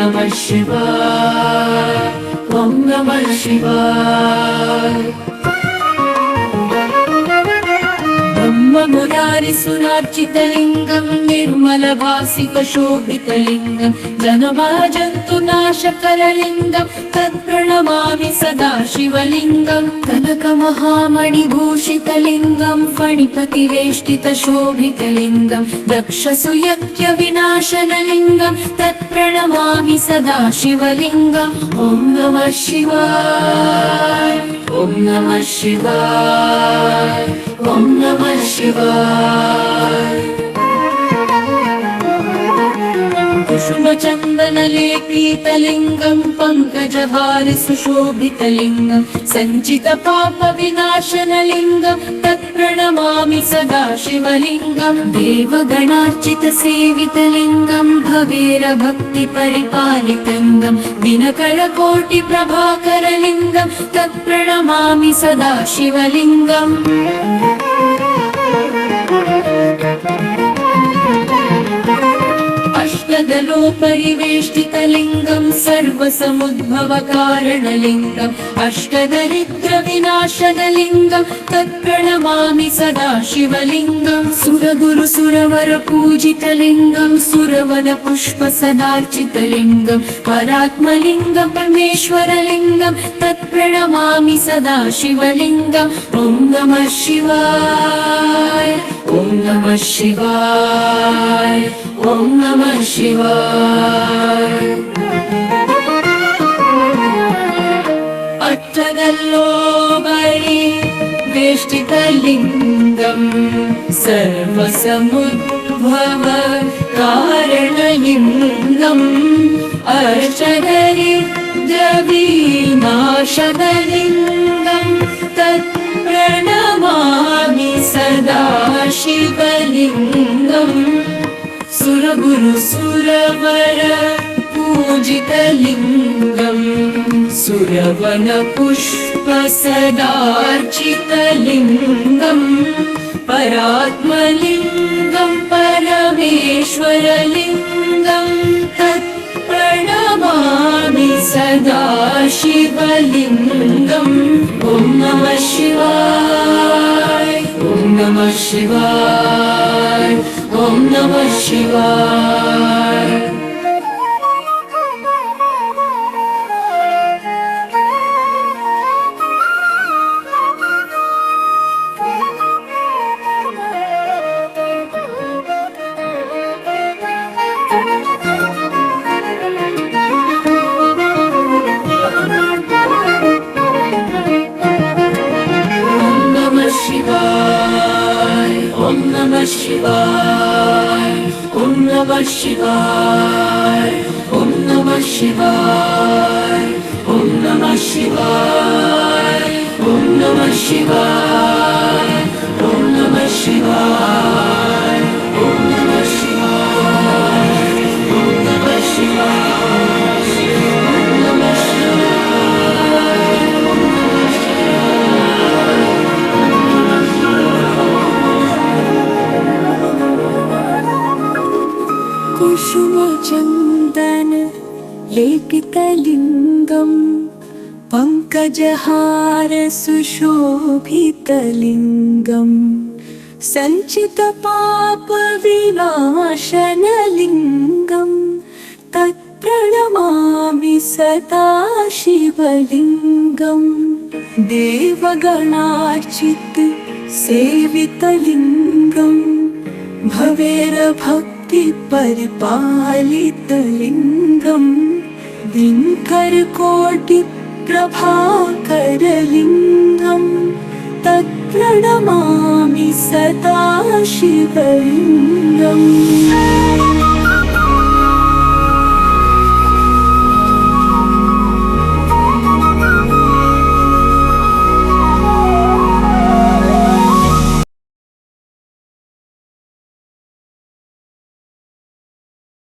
नमः शिवाय, ॐ नमः शिवाय। ब्रह्ममुरारिसुरार्चितलिङ्गं निर्मलभासिकशोभितलिङ्गं जनमाजन्तुनाशकरलिङ्गं तत्प्रणमामि सदा शिवलिङ्गं कनकमहामणिभूषितलिङ्गं फणिपतिवेष्टितशोभितलिङ्गं दक्षसुयज्ञविनाशनलिङ्गं तत्प्रणमामि सदा शिवलिङ्गं ॐ नमः शिवाय, ॐ नमः शिवाय, ॐ नमः शिवाय। कुसुमचन्दनलेपीतलिङ्गं पङ्कजभारसुशोभितलिङ्गं सञ्चितपापविनाशनलिङ्गं तत्प्रणमामि सदा शिवलिङ्गं देवगणार्चितसेवितलिङ्गं भवेरभक्तिपरिपालितलिङ्गं दिनकरकोटिप्रभाकरलिङ्गं तत्प्रणमामि सदा शिवलिङ्गम् अष्टदलोपरिवेष्टितलिङ्गं सर्वसमुद्भवकारणलिङ्गम् अष्टदरिद्रविनाशनलिङ्गं तत्प्रणमामि सदा शिवलिङ्गं सुरगुरुसुरवरपूजितलिङ्गं सुरवनपुष्पसदार्चितलिङ्गं परात्मलिङ्गं परमेश्वरलिङ्गं तत्प्रणमामि सदा शिवलिङ्गं ॐ नमः शिवाय, ॐ नमः शिवाय, ॐ नमः शिवाय। अष्टदलोपरिवेष्टितलिङ्गं सर्वसमुद्भवकारणलिङ्गम् अष्टदरिद्रविनाशनलिङ्गं तत्प्रणमामि सदा शिवलिङ्गम् सुरगुरुसुरवर पूजितलिङ्गं सुरवनपुष्पसदार्चितलिङ्गं परात्मलिङ्गं परमेश्वरलिङ्गं तत्प्रणमामि सदा शिवलिङ्गं ॐ नमः शिवाय, ॐ नमः शिवाय, ॐ नमः शिवाय। ॐ नमः शिवाय, ॐ नमः शिवाय, ॐ नमः शिवाय, ॐ नमः शिवाय, ॐ नमः शिवाय, ॐ नमः शिवाय, ॐ नमः शिवाय, ॐ नमः शिवाय। कुसुमचन्दन लेपितलिङ्गं पङ्कजहार सुशोभितलिङ्गं सञ्चितपापविनाशनलिङ्गं तत्प्रणमामि सदा शिवलिङ्गं देवगणार्चित सेवितलिङ्गं भवेरभक्तिपरिपालितलिङ्गं दिनकरकोटिप्रभाकरलिङ्गं तत्प्रणमामि सदा शिवलिङ्गम्।